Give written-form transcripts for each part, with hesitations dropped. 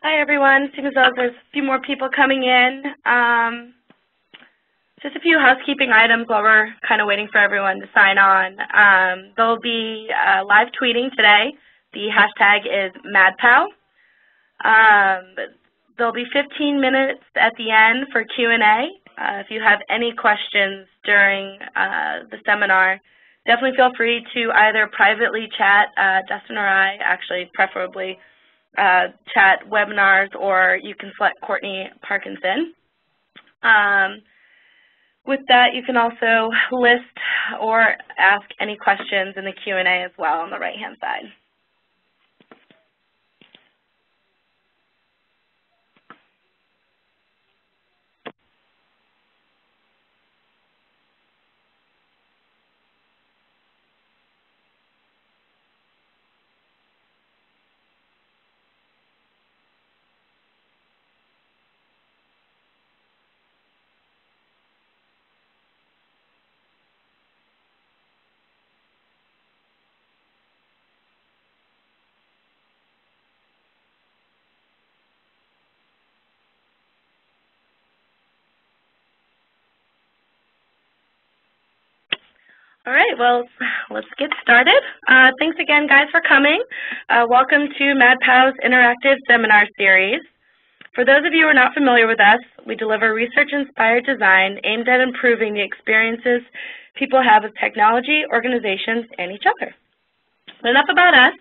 Hi, everyone. Seems as though there's a few more people coming in. Just a few housekeeping items while we're kind of waiting for everyone to sign on. There'll be live tweeting today. The hashtag is Mad Pow. There'll be 15 minutes at the end for Q&A. If you have any questions during the seminar, definitely feel free to either privately chat Dustin or I, actually preferably chat webinars, or you can select Courtney Parkinson. With that, you can also list or ask any questions in the Q&A as well on the right-hand side. All right, well, let's get started. Thanks again, guys, for coming. Welcome to Mad Pow's interactive seminar series. For those of you who are not familiar with us, we deliver research-inspired design aimed at improving the experiences people have with technology, organizations, and each other. But enough about us.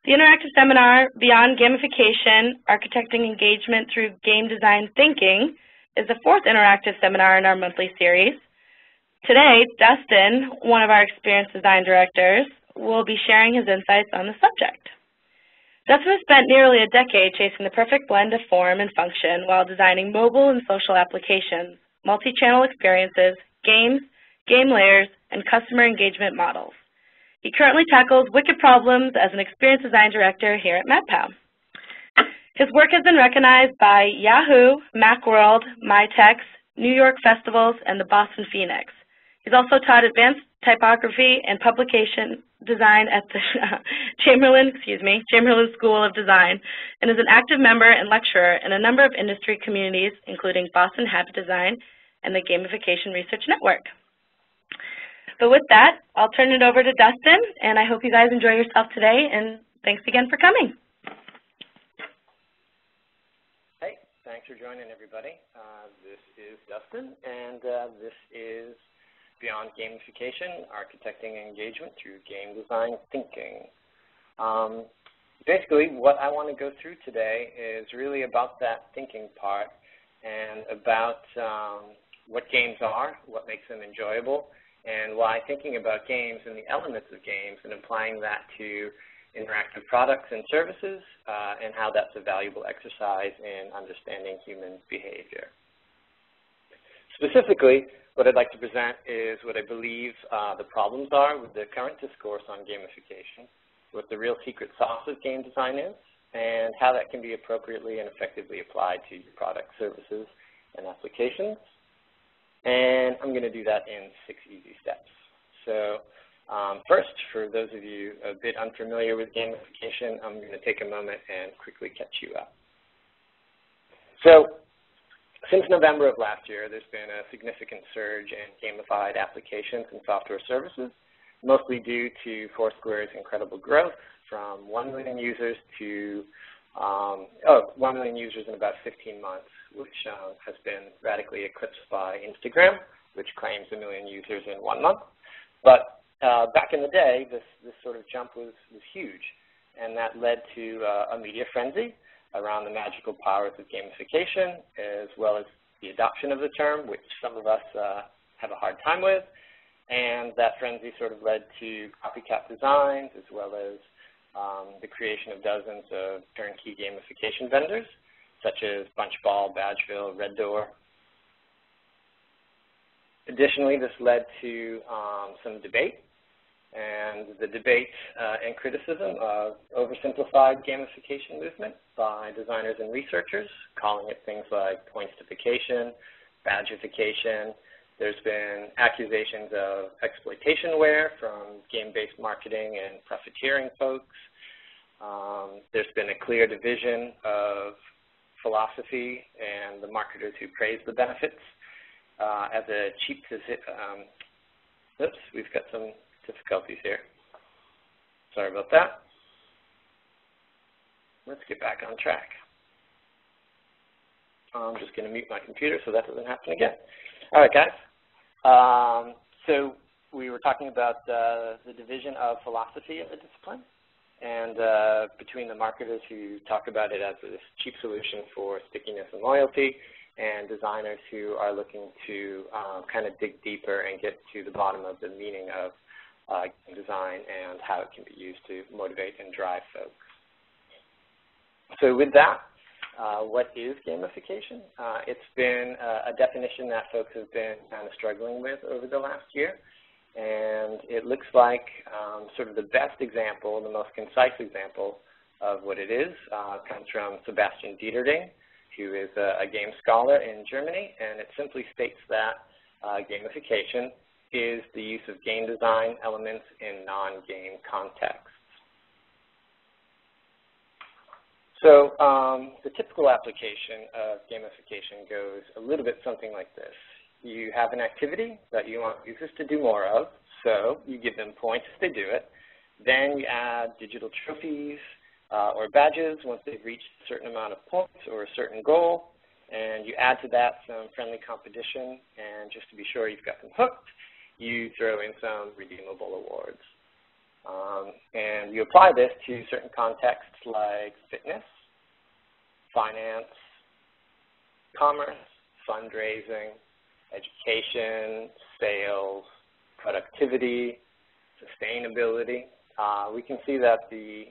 The interactive seminar, Beyond Gamification, Architecting Engagement Through Game Design Thinking, is the fourth interactive seminar in our monthly series. Today, Dustin, one of our experienced design directors, will be sharing his insights on the subject. Dustin has spent nearly a decade chasing the perfect blend of form and function while designing mobile and social applications, multi-channel experiences, games, game layers, and customer engagement models. He currently tackles wicked problems as an experienced design director here at Mad Pow. His work has been recognized by Yahoo, Macworld, MyTex, New York Festivals, and the Boston Phoenix. He's also taught advanced typography and publication design at the Chamberlain School of Design, and is an active member and lecturer in a number of industry communities, including Boston Habit Design and the Gamification Research Network. But with that, I'll turn it over to Dustin, and I hope you guys enjoy yourself today, and thanks again for coming. Hey, thanks for joining, everybody. This is Dustin, and this is Beyond Gamification, Architecting Engagement Through Game Design Thinking. Basically, what I want to go through today is really about that thinking part and about what games are, what makes them enjoyable, and why thinking about games and the elements of games and applying that to interactive products and services and how that's a valuable exercise in understanding human behavior. Specifically, what I'd like to present is what I believe the problems are with the current discourse on gamification, what the real secret sauce of game design is, and how that can be appropriately and effectively applied to your product, services, and applications. And I'm going to do that in 6 easy steps. So first, for those of you a bit unfamiliar with gamification, I'm going to take a moment and quickly catch you up. So since November of last year, there's been a significant surge in gamified applications and software services, mostly due to Foursquare's incredible growth from 1 million users to 1 million users in about 15 months, which has been radically eclipsed by Instagram, which claims 1 million users in 1 month. But back in the day, this sort of jump was huge, and that led to a media frenzy around the magical powers of gamification, as well as the adoption of the term, which some of us have a hard time with. And that frenzy sort of led to copycat designs, as well as the creation of dozens of turnkey gamification vendors, such as Bunchball, Badgeville, Red Door. Additionally, this led to some debate, and the debate and criticism of oversimplified gamification movement by designers and researchers, calling it things like pointsification, badgification. There's been accusations of exploitationware from game-based marketing and profiteering folks. There's been a clear division of philosophy and the marketers who praise the benefits as a cheap oops, we've got some difficulties here. Sorry about that. Let's get back on track. I'm just going to mute my computer so that doesn't happen again. All right, guys. So we were talking about the division of philosophy of the discipline, and between the marketers who talk about it as this cheap solution for stickiness and loyalty, and designers who are looking to kind of dig deeper and get to the bottom of the meaning of game design and how it can be used to motivate and drive folks. So with that, what is gamification? It's been a definition that folks have been kind of struggling with over the last year. And it looks like sort of the best example, the most concise example of what it is comes from Sebastian Dieterding, who is a game scholar in Germany. And it simply states that gamification is the use of game design elements in non-game contexts. So the typical application of gamification goes a little bit something like this. You have an activity that you want users to do more of, so you give them points if they do it. Then you add digital trophies or badges once they've reached a certain amount of points or a certain goal. And you add to that some friendly competition, and just to be sure you've got them hooked, you throw in some redeemable awards. And you apply this to certain contexts like fitness, finance, commerce, fundraising, education, sales, productivity, sustainability. We can see that the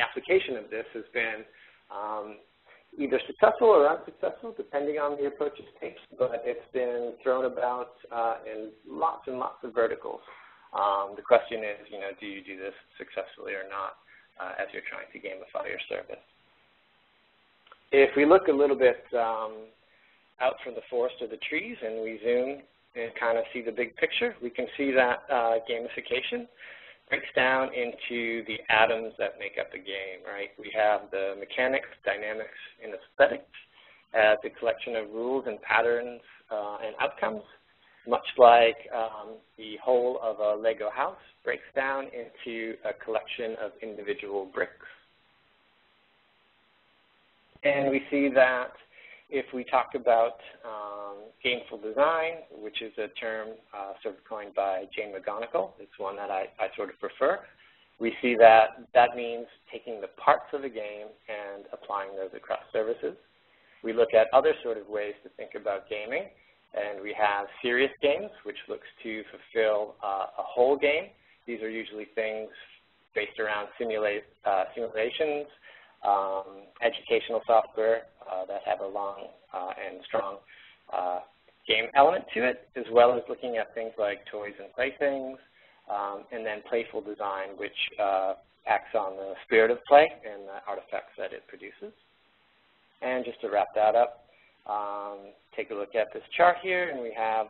application of this has been either successful or unsuccessful, depending on the approaches taken, but it's been thrown about in lots and lots of verticals. The question is, do you do this successfully or not as you're trying to gamify your service? If we look a little bit out from the forest or the trees and we zoom and kind of see the big picture, we can see that gamification breaks down into the atoms that make up a game, right? We have the mechanics, dynamics, and aesthetics as a collection of rules and patterns and outcomes, much like the whole of a Lego house breaks down into a collection of individual bricks. And we see that if we talk about gameful design, which is a term sort of coined by Jane McGonigal, it's one that I sort of prefer, we see that that means taking the parts of a game and applying those across services. We look at other sort of ways to think about gaming, and we have serious games, which looks to fulfill a whole game. These are usually things based around simulations, educational software that have a long and strong game element to it, as well as looking at things like toys and playthings, and then playful design, which acts on the spirit of play and the artifacts that it produces. And just to wrap that up, take a look at this chart here, and we have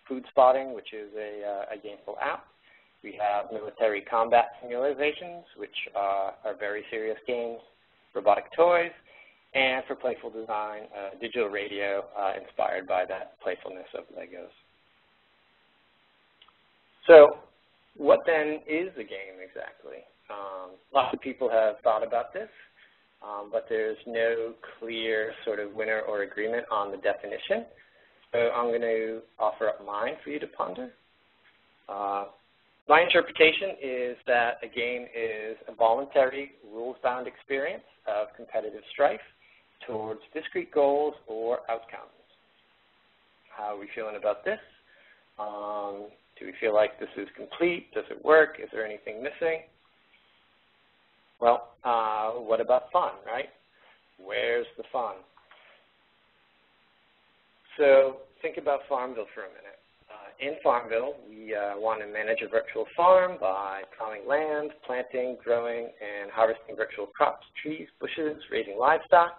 food spotting, which is a gameful app. We have military combat simulations, which are very serious games, robotic toys, and for playful design, digital radio inspired by that playfulness of Legos. So what then is a game exactly? Lots of people have thought about this, but there's no clear sort of winner or agreement on the definition. So I'm going to offer up mine for you to ponder. My interpretation is that a game is a voluntary, rules-bound experience of competitive strife towards discrete goals or outcomes. How are we feeling about this? Do we feel like this is complete? Does it work? Is there anything missing? Well, what about fun, right? Where's the fun? So think about FARMVILLE for a minute. In FARMVILLE, we want to manage a virtual farm by plowing land, planting, growing, and harvesting virtual crops, trees, bushes, raising livestock.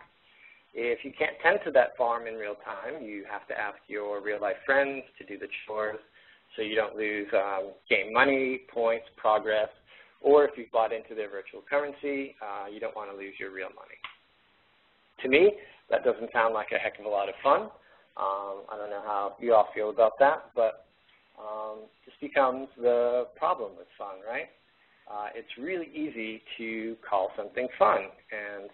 If you can't tend to that farm in real time, you have to ask your real-life friends to do the chores so you don't lose game money, points, progress, or if you've bought into their virtual currency, you don't want to lose your real money. To me, that doesn't sound like a heck of a lot of fun. I don't know how you all feel about that, but this becomes the problem with fun, right? It's really easy to call something fun, and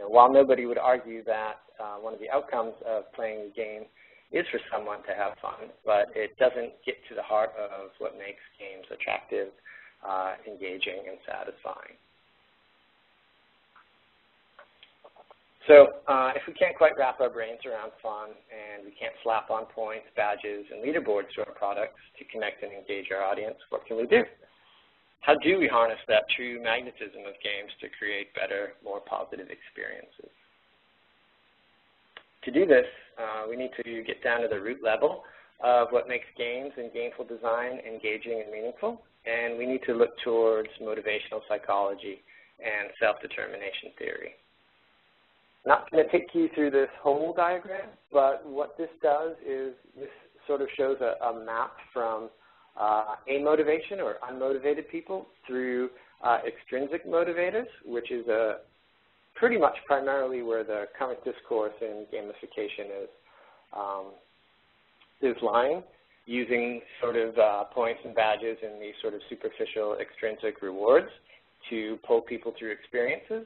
while nobody would argue that one of the outcomes of playing a game is for someone to have fun, but it doesn't get to the heart of what makes games attractive, engaging, and satisfying. So if we can't quite wrap our brains around fun, and we can't slap on points, badges, and leaderboards to our products to connect and engage our audience, what can we do? How do we harness that true magnetism of games to create better, more positive experiences? To do this, we need to get down to the root level of what makes games and gameful design engaging and meaningful, and we need to look towards motivational psychology and self-determination theory. Not going to take you through this whole diagram, but what this does is this sort of shows a map from amotivation or unmotivated people through extrinsic motivators, which is pretty much primarily where the current discourse in gamification is lying, using sort of points and badges and these sort of superficial extrinsic rewards to pull people through experiences.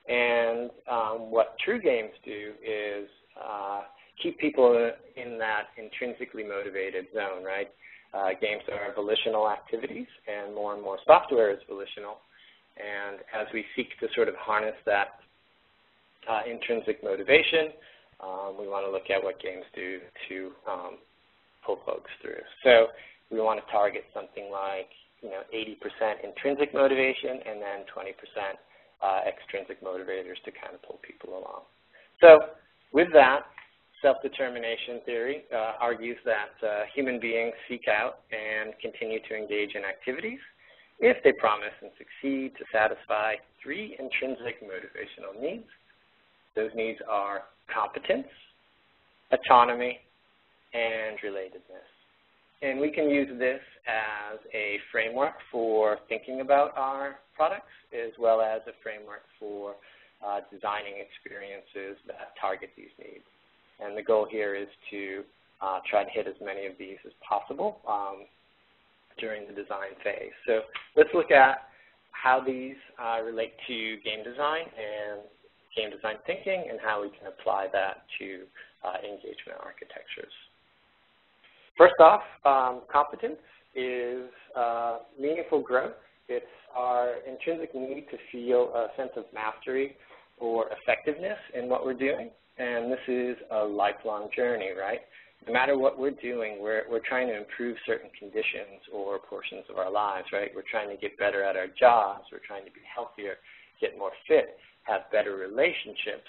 And what true games do is keep people in that intrinsically motivated zone, right? Games are volitional activities, and more software is volitional. And as we seek to sort of harness that intrinsic motivation, we want to look at what games do to pull folks through. So we want to target something like 80% intrinsic motivation and then 20% extrinsic motivators to kind of pull people along. So with that, self-determination theory argues that human beings seek out and continue to engage in activities if they promise and succeed to satisfy three intrinsic motivational needs. Those needs are competence, autonomy, and relatedness. And we can use this as a framework for thinking about our products, as well as a framework for designing experiences that target these needs. And the goal here is to try to hit as many of these as possible during the design phase. So let's look at how these relate to game design and game design thinking, and how we can apply that to engagement architectures. First off, competence is meaningful growth. It's our intrinsic need to feel a sense of mastery or effectiveness in what we're doing. And this is a lifelong journey, right? No matter what we're doing, we're trying to improve certain conditions or portions of our lives, right? We're trying to get better at our jobs. We're trying to be healthier, get more fit, have better relationships.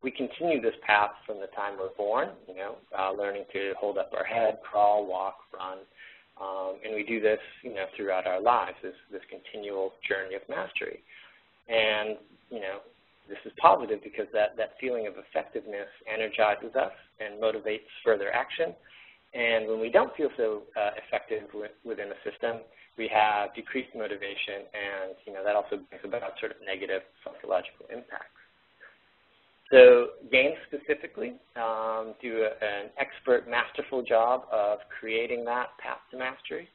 We continue this path from the time we're born, learning to hold up our head, crawl, walk, run. And we do this, throughout our lives, this continual journey of mastery. And, this is positive because that feeling of effectiveness energizes us and motivates further action. And when we don't feel so effective within a system, we have decreased motivation, and that also brings about sort of negative psychological impacts. So games specifically do an expert, masterful job of creating that path to mastery,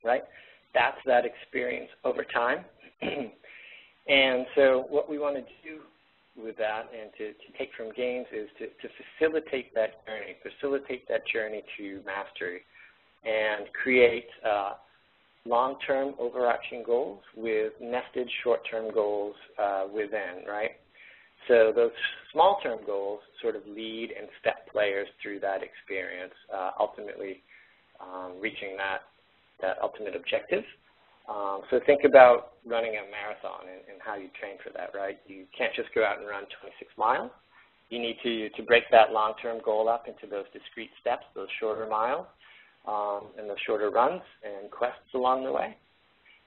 right? That's that experience over time. And so what we want to do with that and to take from games is to facilitate that journey to mastery and create long-term overarching goals with nested short-term goals within, right? So those small-term goals sort of lead and step players through that experience, ultimately reaching that ultimate objective. So think about running a marathon and how you train for that, right? You can't just go out and run 26 miles. You need to break that long-term goal up into those discrete steps, those shorter miles, and those shorter runs and quests along the way.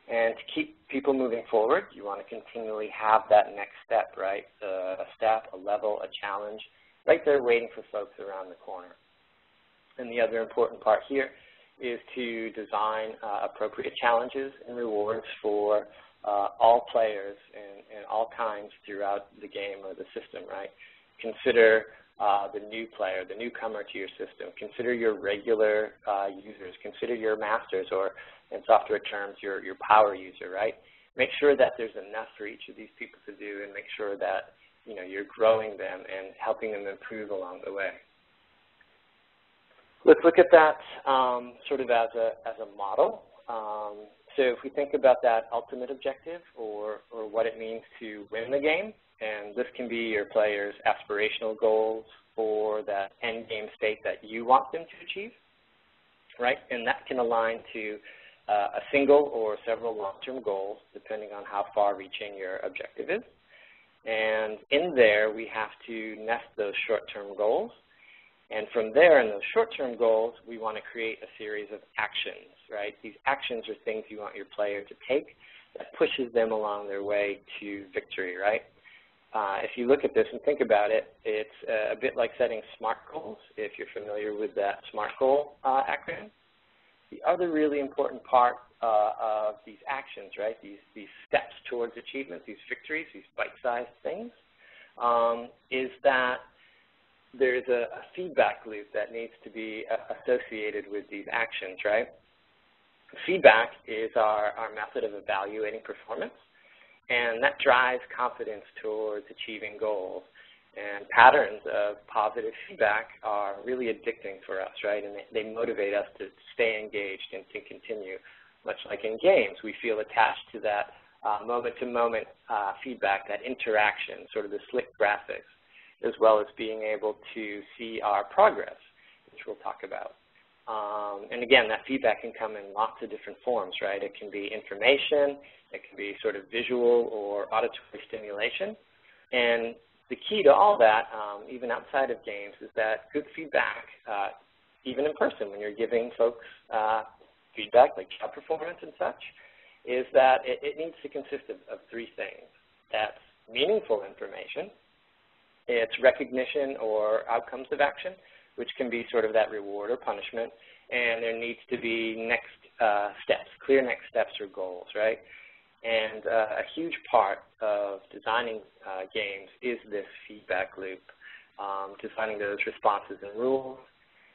And to keep people moving forward, you want to continually have that next step, right? A step, a level, a challenge, right there waiting for folks around the corner. And the other important part here is to design appropriate challenges and rewards for all players and all kinds throughout the game or the system, right? Consider the new player, the newcomer to your system. Consider your regular users. Consider your masters, or in software terms, your power user, right? Make sure that there's enough for each of these people to do, and make sure that you're growing them and helping them improve along the way. Let's look at that sort of as a model. So if we think about that ultimate objective, or what it means to win the game, and this can be your players' aspirational goals or that end game state that you want them to achieve, right? And that can align to a single or several long-term goals, depending on how far-reaching your objective is. And in there, we have to nest those short-term goals. And from there, in those short-term goals, we want to create a series of actions, right? These actions are things you want your player to take that pushes them along their way to victory, right? If you look at this and think about it, it's a bit like setting SMART goals, if you're familiar with that SMART goal acronym. The other really important part of these actions, right, these steps towards achievement, these victories, these bite-sized things, is that there's a feedback loop that needs to be associated with these actions, right? Feedback is our method of evaluating performance, and that drives confidence towards achieving goals. And patterns of positive feedback are really addicting for us, right? And they motivate us to stay engaged and to continue. Much like in games, we feel attached to that moment-to-moment feedback, that interaction, sort of the slick graphics, as well as being able to see our progress, which we'll talk about. And again, that feedback can come in lots of different forms, right? It can be information, it can be sort of visual or auditory stimulation. And the key to all that, even outside of games, is that good feedback, even in person when you're giving folks feedback like job performance and such, is that it needs to consist of three things. That's meaningful information, it's recognition or outcomes of action, which can be sort of that reward or punishment, and there needs to be next steps, clear next steps or goals, right? And a huge part of designing games is this feedback loop, designing those responses and rules,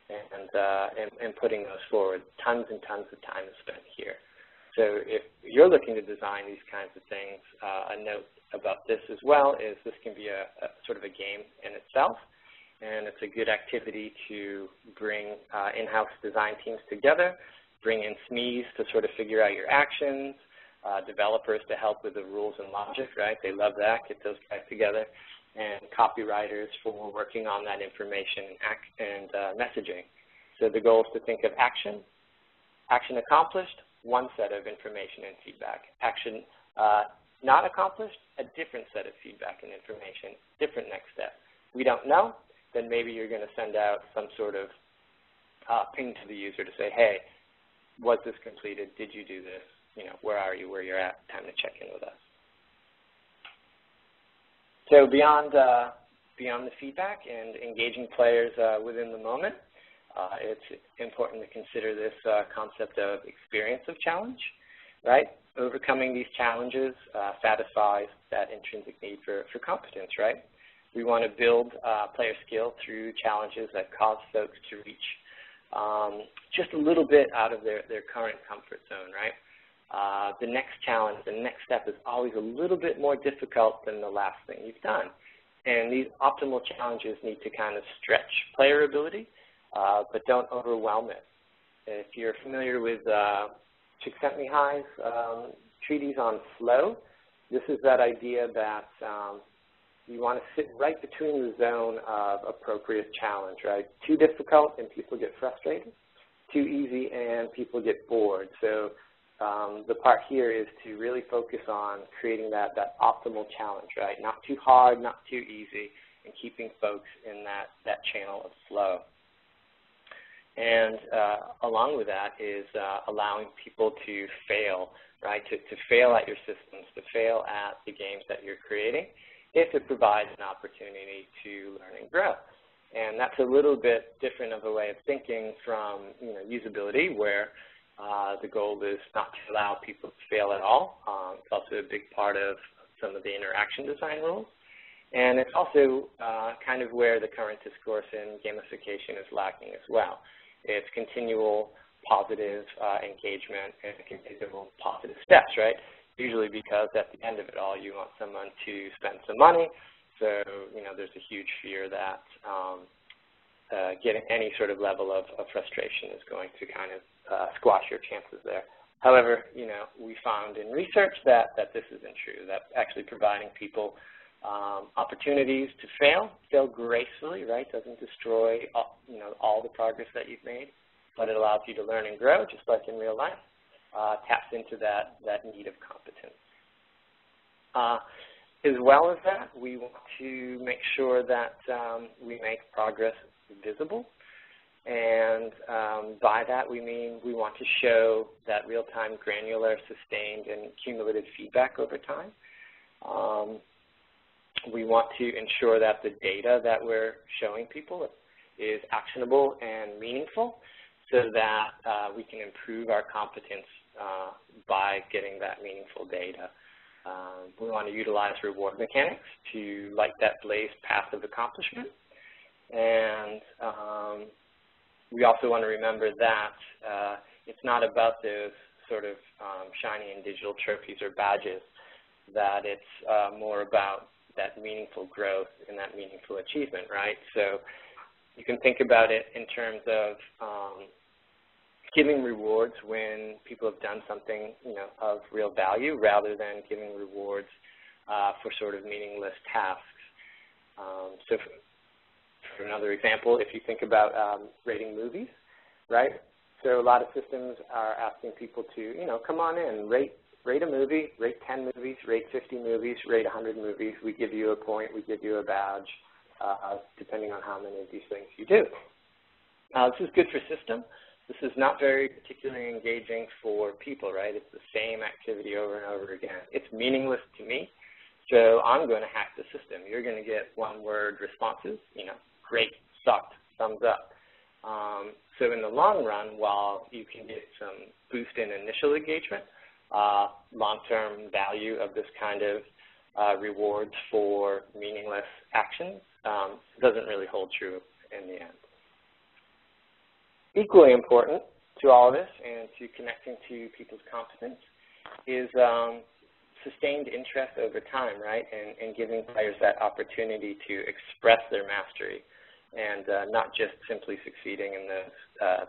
and putting those forward. Tons and tons of time is spent here. So if you're looking to design these kinds of things, a note about this as well is this can be a sort of a game in itself, and it's a good activity to bring in-house design teams together, bring in SMEs to sort of figure out your actions, developers to help with the rules and logic, right? They love that, get those guys together, and copywriters for working on that information and messaging. So the goal is to think of action accomplished, one set of information and feedback. Action not accomplished, a different set of feedback and information, different next step. We don't know, then maybe you're going to send out some sort of ping to the user to say, hey, was this completed? Did you do this? Where are you, where you're at? Time to check in with us. So beyond the feedback and engaging players within the moment, it's important to consider this concept of experience of challenge, right? Overcoming these challenges satisfies that intrinsic need for competence, right? We want to build player skill through challenges that cause folks to reach just a little bit out of their current comfort zone, right? The next challenge, the next step is always a little bit more difficult than the last thing you've done. And these optimal challenges need to kind of stretch player ability, but don't overwhelm it. If you're familiar with Csikszentmihalyi's treatise on flow, this is that idea that you want to sit right between the zone of appropriate challenge, right? Too difficult and people get frustrated. Too easy and people get bored. So the part here is to really focus on creating that optimal challenge, right? Not too hard, not too easy, and keeping folks in that channel of flow. And along with that is allowing people to fail, right? To fail at your systems, to fail at the games that you're creating, if it provides an opportunity to learn and grow. And that's a little bit different of a way of thinking from usability, where the goal is not to allow people to fail at all. It's also a big part of some of the interaction design rules. And it's also kind of where the current discourse in gamification is lacking as well. It's continual positive engagement and continual positive steps, right? Usually because at the end of it all, you want someone to spend some money. So, there's a huge fear that getting any sort of level of frustration is going to kind of squash your chances there. However, we found in research that this isn't true, that actually providing people opportunities to fail gracefully, right, doesn't destroy all the progress that you've made, but it allows you to learn and grow, just like in real life, taps into that need of competence. As well as that, we want to make sure that we make progress visible. And by that, we mean we want to show that real-time, granular, sustained, and cumulative feedback over time. We want to ensure that the data that we're showing people is actionable and meaningful, so that we can improve our competence by getting that meaningful data. We want to utilize reward mechanics to light that blazed path of accomplishment. And we also want to remember that it's not about those sort of shiny and digital trophies or badges, that it's more about that meaningful growth and that meaningful achievement, right? So you can think about it in terms of giving rewards when people have done something, of real value, rather than giving rewards for sort of meaningless tasks. So for another example, if you think about rating movies, right? So a lot of systems are asking people to, come on in, rate a movie, rate 10 movies, rate 50 movies, rate 100 movies. We give you a point, we give you a badge, depending on how many of these things you do. This is good for system. This is not very particularly engaging for people, right? It's the same activity over and over again. It's meaningless to me, so I'm going to hack the system. You're going to get one-word responses, great, sucked, thumbs up. So in the long run, while you can get some boost in initial engagement, long-term value of this kind of rewards for meaningless actions doesn't really hold true in the end. Equally important to all of this and to connecting to people's competence is sustained interest over time, right, and giving players that opportunity to express their mastery and not just simply succeeding in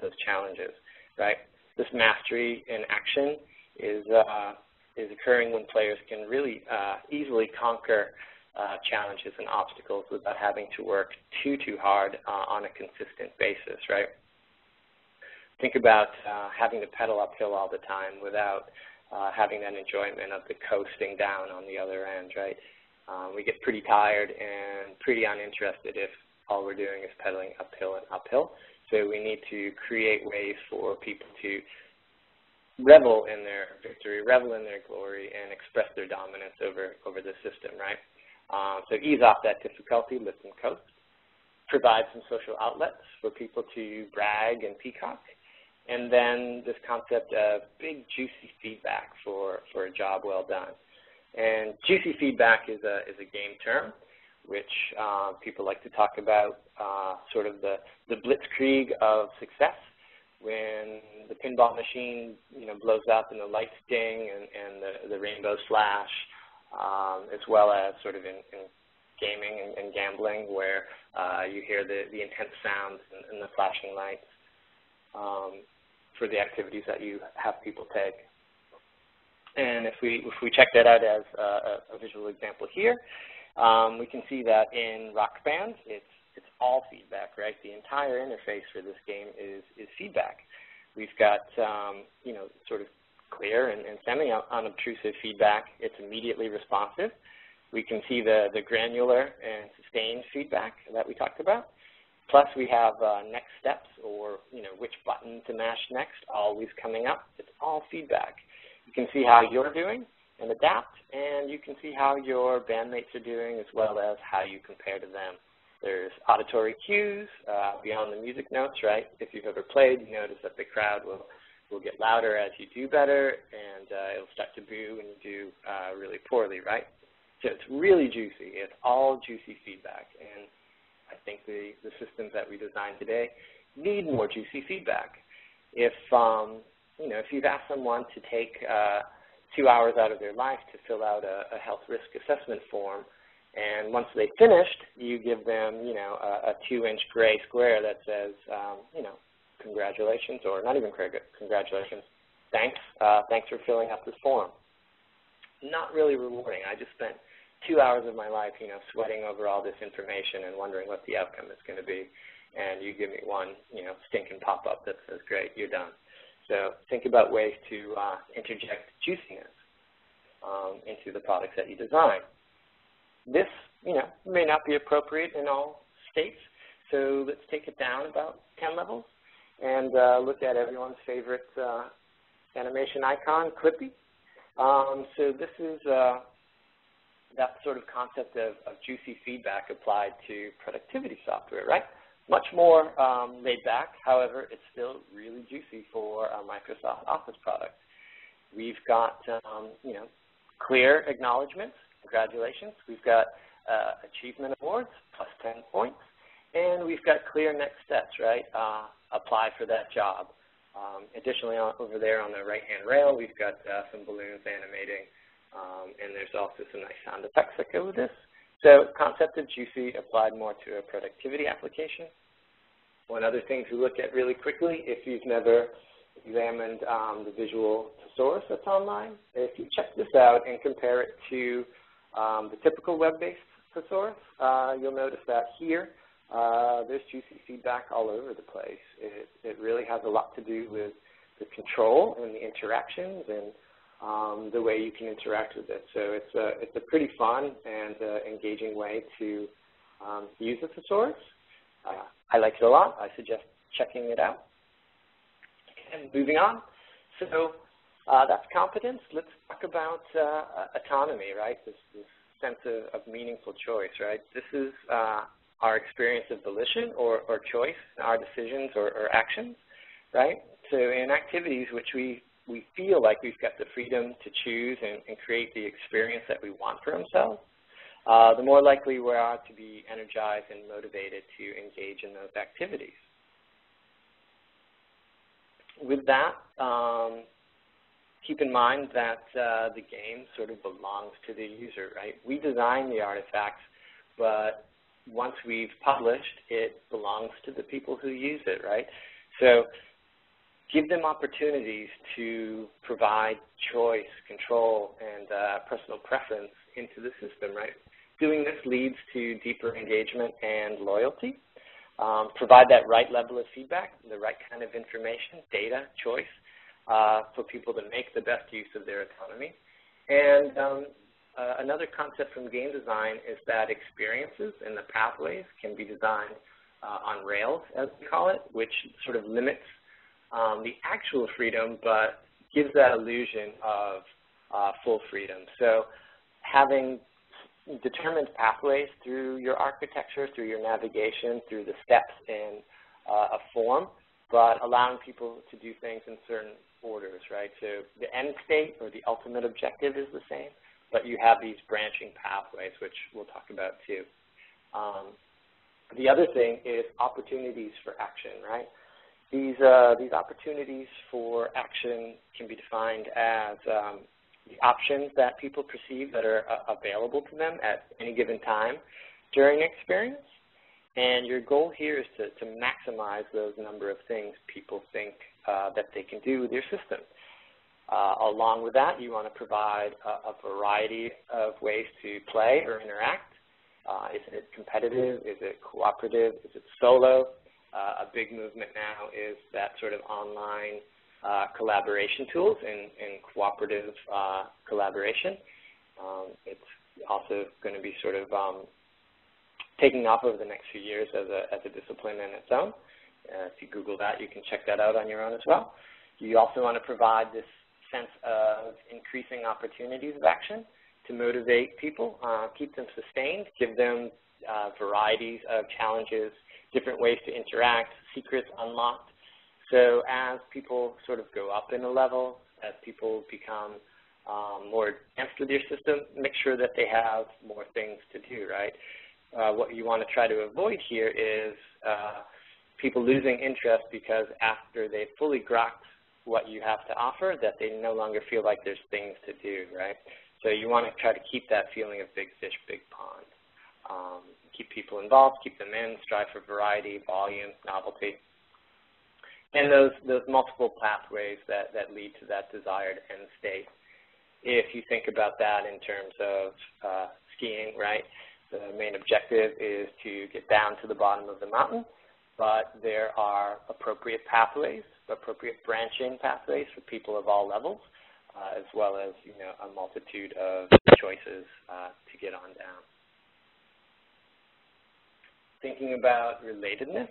those challenges, right? This mastery in action is occurring when players can really easily conquer challenges and obstacles without having to work too hard on a consistent basis, right? Think about having to pedal uphill all the time without having that enjoyment of the coasting down on the other end, right? We get pretty tired and pretty uninterested if all we're doing is pedaling uphill and uphill. So we need to create ways for people to revel in their victory, revel in their glory, and express their dominance over the system, right? So ease off that difficulty, lift and coast. Provide some social outlets for people to brag and peacock. And then this concept of big, juicy feedback for a job well done. And juicy feedback is a game term, which people like to talk about sort of the blitzkrieg of success, when the pinball machine blows up and the lights ding and the rainbows flash, as well as sort of in gaming and gambling, where you hear the intense sounds and the flashing lights. For the activities that you have people take. And if we check that out as a visual example here, we can see that in Rock Band, it's all feedback, right? The entire interface for this game is feedback. We've got sort of clear and semi-unobtrusive feedback. It's immediately responsive. We can see the granular and sustained feedback that we talked about. Plus, we have next steps, or which button to mash next, always coming up. It's all feedback. You can see how you're doing and adapt, and you can see how your bandmates are doing, as well as how you compare to them. There's auditory cues beyond the music notes, right? If you've ever played, you notice that the crowd will get louder as you do better, and it'll start to boo when you do really poorly, right? So it's really juicy. It's all juicy feedback, and I think the systems that we design today need more juicy feedback. If you know, if you've asked someone to take 2 hours out of their life to fill out a health risk assessment form, and once they finished, you give them, you know, a 2-inch gray square that says, you know, congratulations, or not even congratulations, thanks for filling out this form. Not really rewarding. I just spent 2 hours of my life, you know, sweating over all this information and wondering what the outcome is going to be, and you give me one, you know, stinking pop-up that says, great, you're done. So think about ways to interject juiciness into the products that you design. This, you know, may not be appropriate in all states, so let's take it down about 10 levels and look at everyone's favorite animation icon, Clippy. So this is that sort of concept of juicy feedback applied to productivity software, right? Much more laid back, however, it's still really juicy for a Microsoft Office product. We've got, you know, clear acknowledgments, congratulations. We've got achievement awards, plus 10 points, and we've got clear next steps, right? Apply for that job. Additionally, over there on the right-hand rail, we've got some balloons animating, and there's also some nice sound effects that go with this. So concept of juicy applied more to a productivity application. One other thing to look at really quickly, if you've never examined the visual thesaurus that's online, if you check this out and compare it to the typical web-based thesaurus, you'll notice that here there's juicy feedback all over the place. It really has a lot to do with the control and the interactions and the way you can interact with it. So it's a pretty fun and engaging way to use the thesaurus. I like it a lot. I suggest checking it out. And moving on. So that's competence. Let's talk about autonomy, right? This sense of meaningful choice, right? This is our experience of volition or choice, our decisions or actions, right? So in activities which we feel like we've got the freedom to choose and create the experience that we want for ourselves, the more likely we are to be energized and motivated to engage in those activities. With that, keep in mind that the game sort of belongs to the user, right? We design the artifacts, but once we've published, it belongs to the people who use it, right? So give them opportunities to provide choice, control, and personal preference into the system, right? Doing this leads to deeper engagement and loyalty. Provide that right level of feedback, the right kind of information, data, choice, for people to make the best use of their autonomy. And another concept from game design is that experiences and the pathways can be designed on rails, as we call it, which sort of limits the actual freedom, but gives that illusion of full freedom. So having determined pathways through your architecture, through your navigation, through the steps in a form, but allowing people to do things in certain orders, right? So the end state or the ultimate objective is the same, but you have these branching pathways, which we'll talk about too. The other thing is opportunities for action, right? These opportunities for action can be defined as the options that people perceive that are available to them at any given time during an experience. And your goal here is to maximize those number of things people think that they can do with your system. Along with that, you want to provide a variety of ways to play or interact. Is it competitive? Is it cooperative? Is it solo? A big movement now is that sort of online collaboration tools and cooperative collaboration. It's also going to be sort of taking off over the next few years as a discipline in its own. If you Google that, you can check that out on your own as well. You also want to provide this sense of increasing opportunities of action to motivate people, keep them sustained, give them varieties of challenges, different ways to interact, secrets unlocked. So as people sort of go up in a level, as people become more advanced with your system, make sure that they have more things to do, right? What you want to try to avoid here is people losing interest because after they've fully grokked what you have to offer, that they no longer feel like there's things to do, right? So you want to try to keep that feeling of big fish, big pond. Keep people involved, keep them in, strive for variety, volume, novelty. And those multiple pathways that lead to that desired end state. If you think about that in terms of skiing, right, the main objective is to get down to the bottom of the mountain, but there are appropriate pathways, appropriate branching pathways for people of all levels, as well as, you know, a multitude of choices to get on down. Thinking about relatedness.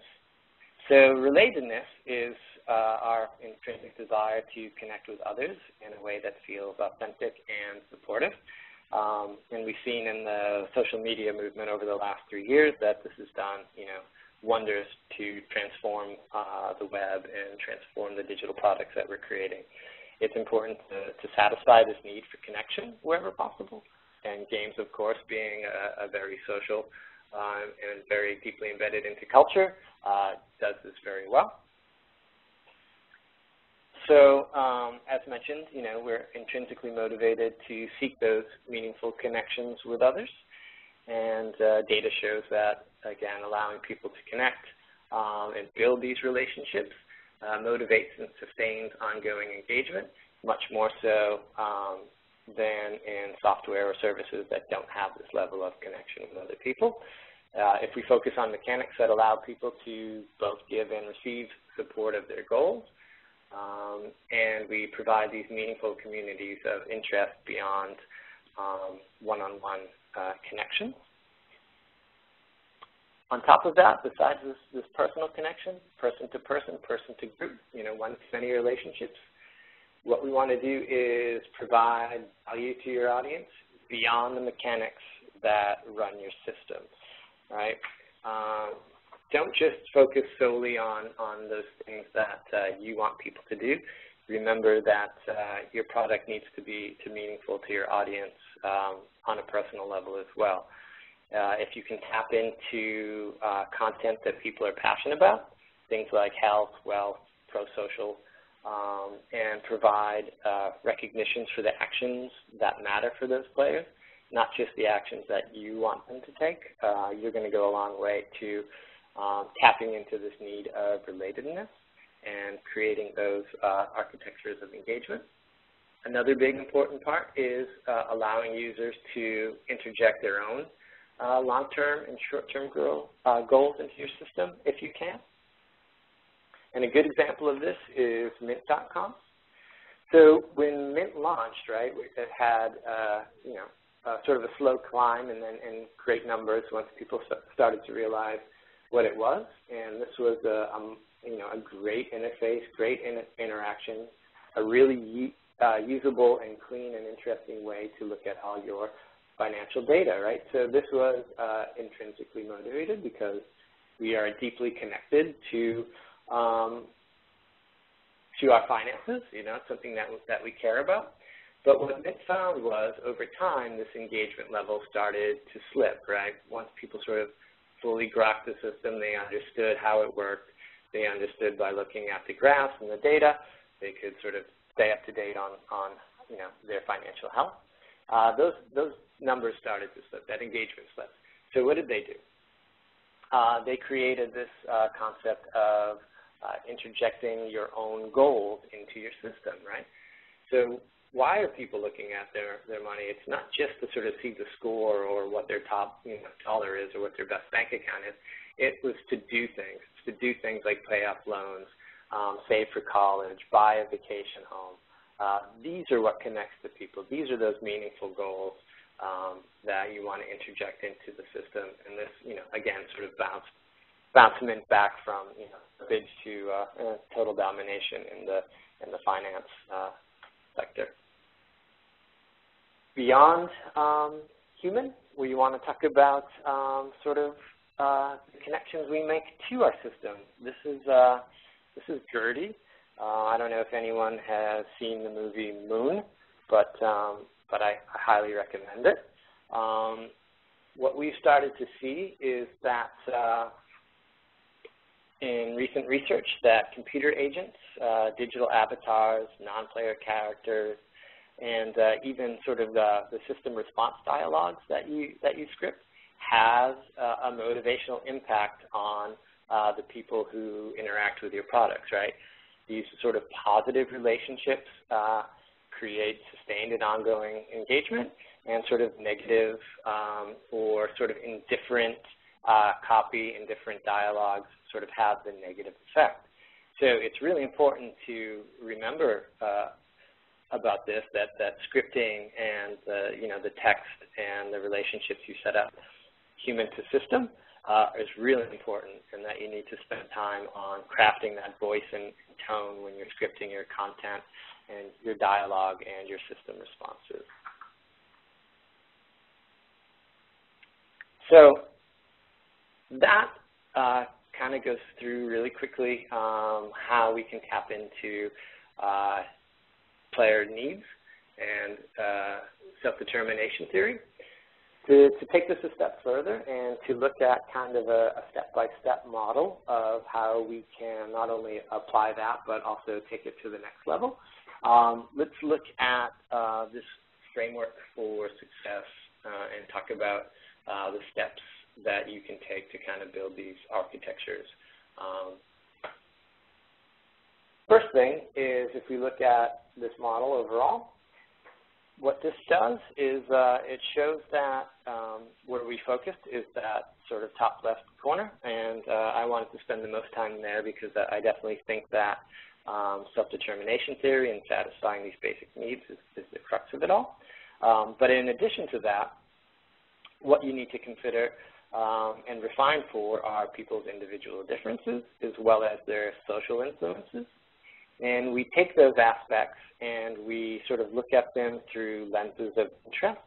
So relatedness is our intrinsic desire to connect with others in a way that feels authentic and supportive. And we've seen in the social media movement over the last 3 years that this has done, you know, wonders to transform the web and transform the digital products that we're creating. It's important to satisfy this need for connection wherever possible. And games, of course, being a very social and very deeply embedded into culture, does this very well. So as mentioned, you know, we're intrinsically motivated to seek those meaningful connections with others. And data shows that, again, allowing people to connect and build these relationships motivates and sustains ongoing engagement, much more so than in software or services that don't have this level of connection with other people. If we focus on mechanics that allow people to both give and receive support of their goals, and we provide these meaningful communities of interest beyond one-on-one connection. On top of that, besides this personal connection, person to person, person to group, you know, one-to-many relationships, what we want to do is provide value to your audience beyond the mechanics that run your system, right? Don't just focus solely on those things that you want people to do. Remember that your product needs to be meaningful to your audience on a personal level as well. If you can tap into content that people are passionate about, things like health, wealth, pro-social, and provide recognitions for the actions that matter for those players, not just the actions that you want them to take, you're going to go a long way to tapping into this need of relatedness and creating those architectures of engagement. Another big important part is allowing users to interject their own long-term and short-term goals into your system if you can. And a good example of this is Mint.com. So when Mint launched, right, it had you know, sort of a slow climb and great numbers once people started to realize what it was. And this was you know, a great interface, great interaction, a really usable and clean and interesting way to look at all your financial data, right? So this was intrinsically motivated because we are deeply connected to our finances, you know, something that we care about. But what Mint found was, over time, this engagement level started to slip, right? Once people sort of fully grokked the system, they understood how it worked. They understood by looking at the graphs and the data, they could sort of stay up to date on you know, their financial health. Those numbers started to slip, that engagement slipped. So what did they do? They created this concept of interjecting your own goals into your system, right? So why are people looking at their money? It's not just to sort of see the score or what their top dollar is or what their best bank account is. It was to do things. It's to do things like pay off loans, save for college, buy a vacation home. These are what connects to people. These are those meaningful goals that you want to interject into the system. And this, you know, again, sort of bounce Mint back from, you know, bids to total domination in the finance sector. Beyond human. We want to talk about sort of the connections we make to our system. This is Gertie. I don't know if anyone has seen the movie Moon, but I highly recommend it. What we've started to see is that in recent research that computer agents, digital avatars, non-player characters, and even sort of the system response dialogues that you script has a motivational impact on the people who interact with your products, right? These sort of positive relationships create sustained and ongoing engagement, and sort of negative or sort of indifferent copy and different dialogues sort of have the negative effect. So it's really important to remember about this, that scripting and the text and the relationships you set up human to system is really important, and that you need to spend time on crafting that voice and tone when you're scripting your content and your dialogue and your system responses. So that kind of goes through really quickly how we can tap into player needs and self-determination theory. To take this a step further and to look at kind of a step-by-step model of how we can not only apply that but also take it to the next level, let's look at this framework for success and talk about the steps that you can take to kind of build these architectures. First thing is, if we look at this model overall, what this does is it shows that where we focused is that sort of top left corner, and I wanted to spend the most time there because I definitely think that self-determination theory and satisfying these basic needs is the crux of it all. But in addition to that, what you need to consider and refine for are people's individual differences as well as their social influences. And we take those aspects and we sort of look at them through lenses of interest.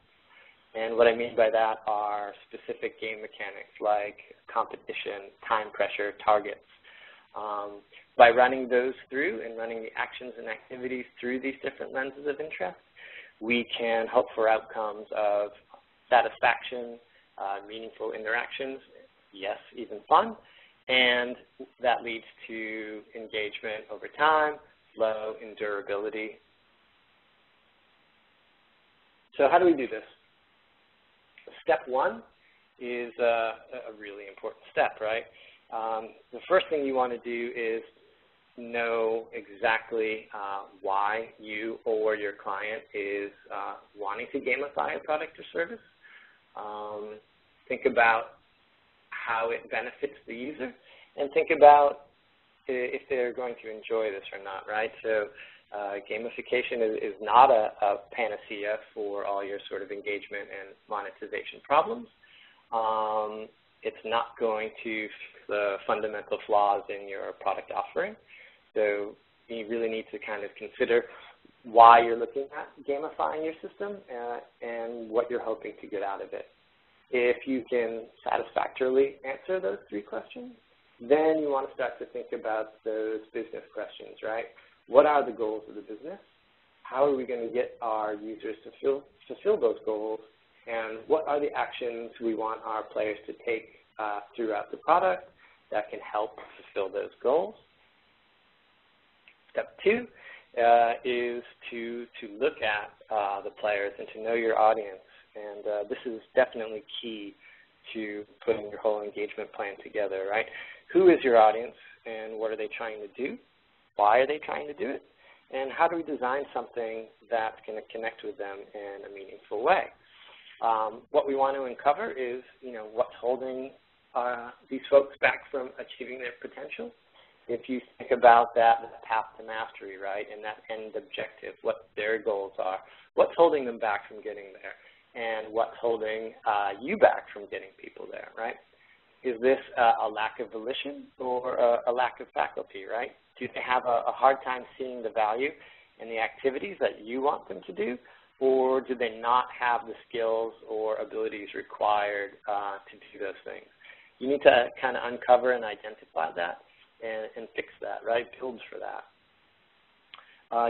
And what I mean by that are specific game mechanics like competition, time pressure, targets. By running those through and running the actions and activities through these different lenses of interest, we can hope for outcomes of satisfaction, meaningful interactions, yes, even fun, and that leads to engagement over time, flow, and durability. So how do we do this? Step one is a really important step, right? The first thing you want to do is know exactly why you or your client is wanting to gamify a product or service. Think about how it benefits the user, and think about if they're going to enjoy this or not, right? So gamification is not a panacea for all your sort of engagement and monetization problems. It's not going to fix the fundamental flaws in your product offering. So you really need to kind of consider why you're looking at gamifying your system and what you're hoping to get out of it. If you can satisfactorily answer those three questions, then you want to start to think about those business questions, right? What are the goals of the business? How are we going to get our users to fulfill those goals? And what are the actions we want our players to take throughout the product that can help fulfill those goals? Step two is to look at the players and to know your audience. And this is definitely key to putting your whole engagement plan together, right? Who is your audience and what are they trying to do? Why are they trying to do it? And how do we design something that's going to connect with them in a meaningful way? What we want to uncover is, what's holding these folks back from achieving their potential. If you think about that path to mastery, right, and that end objective, what their goals are, what's holding them back from getting there, and what's holding you back from getting people there, right? Is this a lack of volition or a lack of faculty, right? Do they have a hard time seeing the value in the activities that you want them to do, or do they not have the skills or abilities required to do those things? You need to kind of uncover and identify that and fix that, right? Build for that.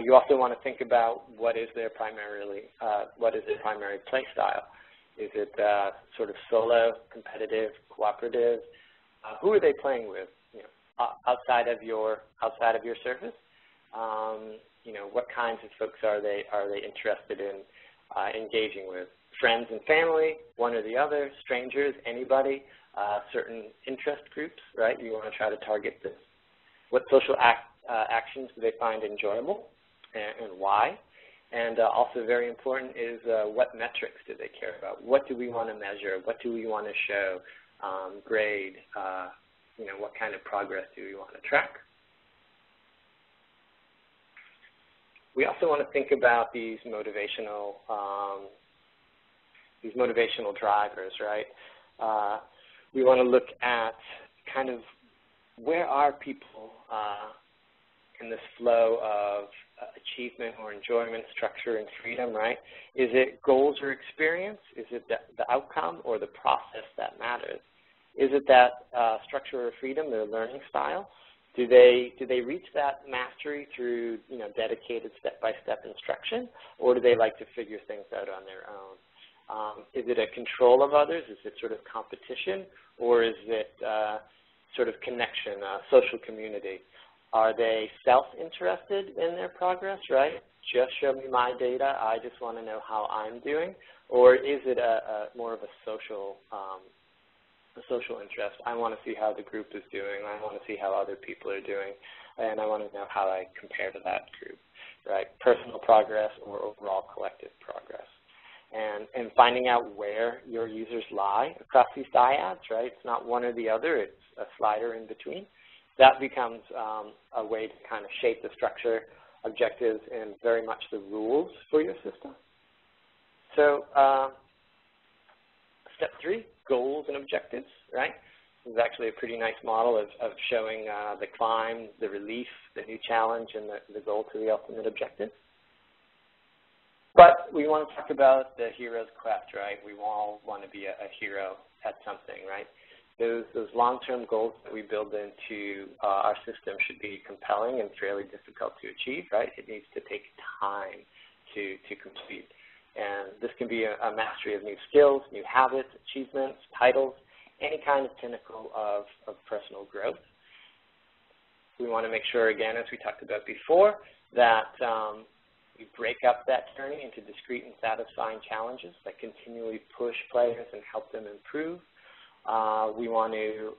You also want to think about what is their primary play style. Is it sort of solo, competitive, cooperative? Who are they playing with? You know, outside of your service? You know, what kinds of folks are they interested in engaging with? Friends and family, one or the other, strangers, anybody, certain interest groups, right? You want to try to target this. What social actions do they find enjoyable and why? And also very important is what metrics do they care about? What do we want to measure? What do we want to show, grade? You know, what kind of progress do we want to track? We also want to think about these motivational drivers, right? We want to look at kind of where are people in this flow of achievement or enjoyment, structure, and freedom, right? Is it goals or experience? Is it the outcome or the process that matters? Is it that structure or freedom, their learning style? Do they reach that mastery through, you know, dedicated step-by-step instruction, or do they like to figure things out on their own? Is it a control of others? Is it sort of competition, or is it sort of connection, social community? Are they self-interested in their progress, right? Just show me my data. I just want to know how I'm doing. Or is it more of a social interest? I want to see how the group is doing. I want to see how other people are doing. And I want to know how I compare to that group, right? Personal progress or overall collective progress. And finding out where your users lie across these dyads, right? It's not one or the other. It's a slider in between. That becomes a way to kind of shape the structure, objectives, and very much the rules for your system. So step 3, goals and objectives, right? This is actually a pretty nice model of showing the climb, the relief, the new challenge, and the goal to the ultimate objective. But we want to talk about the hero's quest, right? We all want to be a hero at something, right? Those long-term goals that we build into our system should be compelling and fairly difficult to achieve, right? It needs to take time to complete. And this can be a mastery of new skills, new habits, achievements, titles, any kind of pinnacle of personal growth. We want to make sure, again, as we talked about before, that we break up that journey into discrete and satisfying challenges that continually push players and help them improve. We want to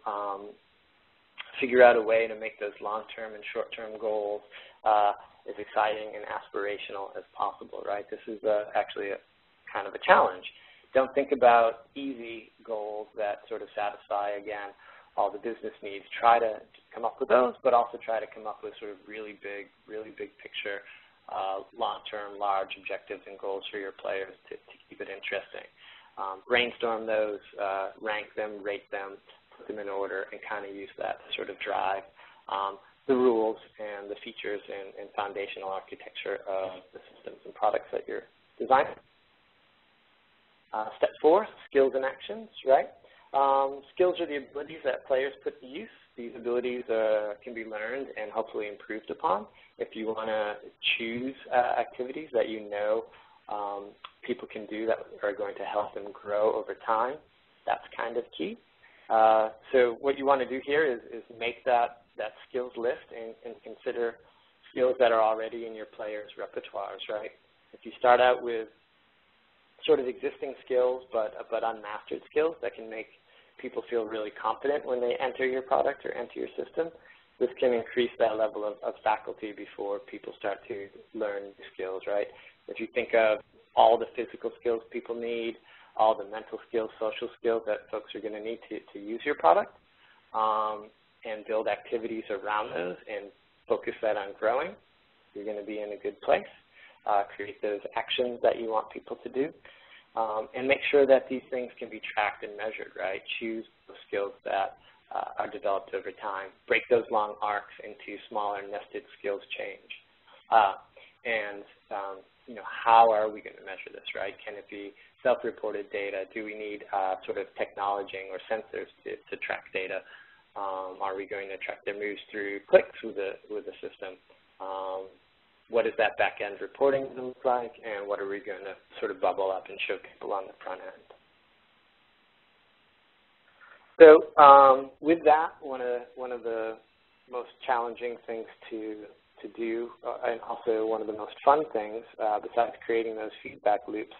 figure out a way to make those long-term and short-term goals as exciting and aspirational as possible, right? This is actually a kind of a challenge. Don't think about easy goals that sort of satisfy, again, all the business needs. Try to come up with those, but also try to come up with sort of really big picture, long-term, large objectives and goals for your players to keep it interesting. Brainstorm those, rank them, rate them, put them in order, and kind of use that to sort of drive the rules and the features and foundational architecture of the systems and products that you're designing. Step 4, skills and actions, right? Skills are the abilities that players put to use. These abilities can be learned and hopefully improved upon. If you want to choose activities that you know people can do that are going to help them grow over time, that's kind of key. So what you want to do here is make that skills list and consider skills that are already in your players' repertoires, right? If you start out with sort of existing skills but unmastered skills that can make people feel really confident when they enter your product or enter your system, this can increase that level of faculty before people start to learn new skills, right? If you think of all the physical skills people need, all the mental skills, social skills that folks are going to need to use your product, and build activities around those and focus that on growing, you're going to be in a good place. Create those actions that you want people to do, and make sure that these things can be tracked and measured, right? Choose the skills that are developed over time. Break those long arcs into smaller nested skills change. And how are we going to measure this, right? Can it be self-reported data? Do we need sort of technology or sensors to track data? Are we going to track their moves through clicks with the system? What does that back-end reporting look like? And what are we going to sort of bubble up and show people on the front end? So with that, one of the most challenging things to do, and also one of the most fun things, besides creating those feedback loops,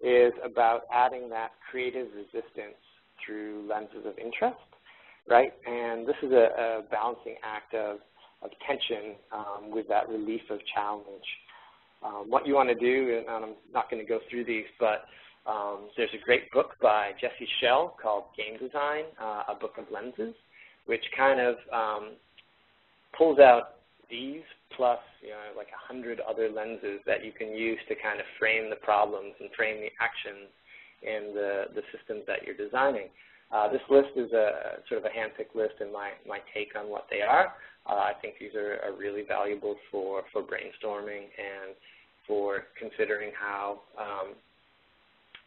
is about adding that creative resistance through lenses of interest, right? And this is a balancing act of tension with that relief of challenge. What you want to do, and I'm not going to go through these, but there's a great book by Jesse Schell called Game Design, A Book of Lenses, which kind of pulls out these plus like 100 other lenses that you can use to kind of frame the problems and frame the actions in the systems that you're designing. This list is a sort of a hand-picked list in my take on what they are. I think these are really valuable for brainstorming and for considering how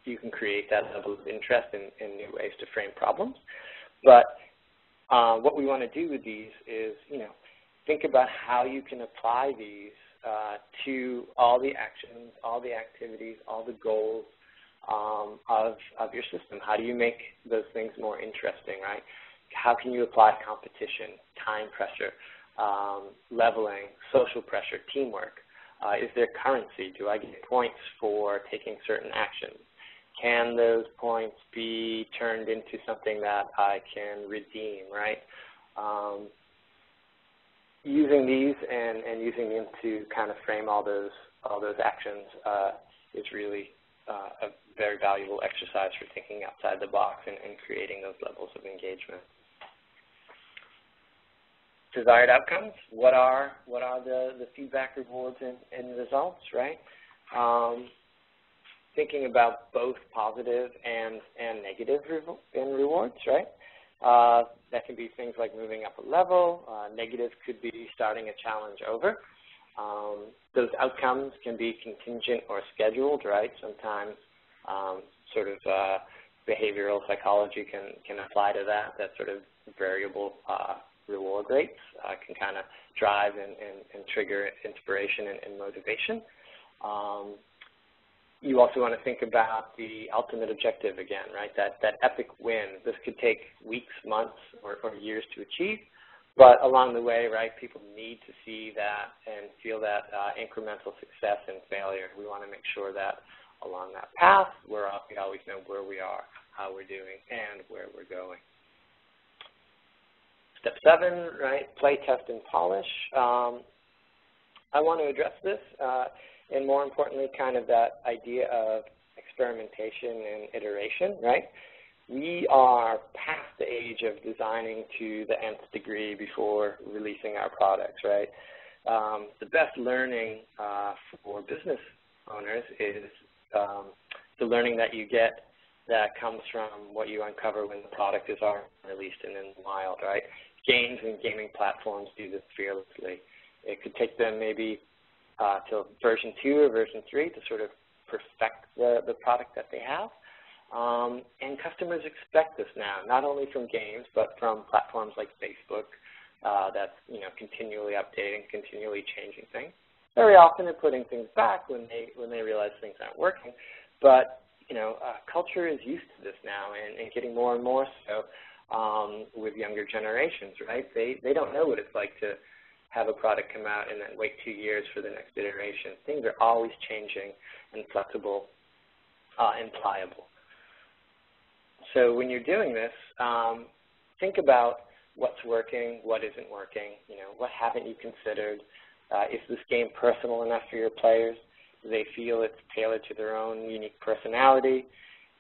you can create that level of interest in new ways to frame problems. But what we want to do with these is, think about how you can apply these to all the actions, all the activities, all the goals of your system. How do you make those things more interesting, right? How can you apply competition, time pressure, leveling, social pressure, teamwork? Is there currency? Do I get points for taking certain actions? Can those points be turned into something that I can redeem, right? Using these and using them to kind of frame all those actions is really a very valuable exercise for thinking outside the box and creating those levels of engagement. Desired outcomes. What are the feedback, rewards, and results, right? Thinking about both positive and negative rewards, right? That can be things like moving up a level. Negative could be starting a challenge over. Those outcomes can be contingent or scheduled, right? Sometimes sort of behavioral psychology can apply to that. That sort of variable reward rates can kind of drive and trigger inspiration and motivation. You also want to think about the ultimate objective again, right? That epic win. This could take weeks, months, or years to achieve, but along the way, right, people need to see that and feel that incremental success and failure. We want to make sure that along that path, we always know where we are, how we're doing, and where we're going. Step 7, right, play, test, and polish. I want to address this. And more importantly, kind of that idea of experimentation and iteration, right? We are past the age of designing to the nth degree before releasing our products, right? The best learning for business owners is the learning that you get that comes from what you uncover when the product is already released and in the wild, right? Games and gaming platforms do this fearlessly. It could take them maybe till version 2 or version 3 to sort of perfect the product that they have. And customers expect this now, not only from games, but from platforms like Facebook that's continually updating, continually changing things. Very often they're putting things back when they realize things aren't working. But culture is used to this now and getting more and more so with younger generations, right? They don't know what it's like to have a product come out and then wait 2 years for the next iteration. Things are always changing and flexible and pliable. So when you're doing this, think about what's working, what isn't working, what haven't you considered? Is this game personal enough for your players? Do they feel it's tailored to their own unique personality?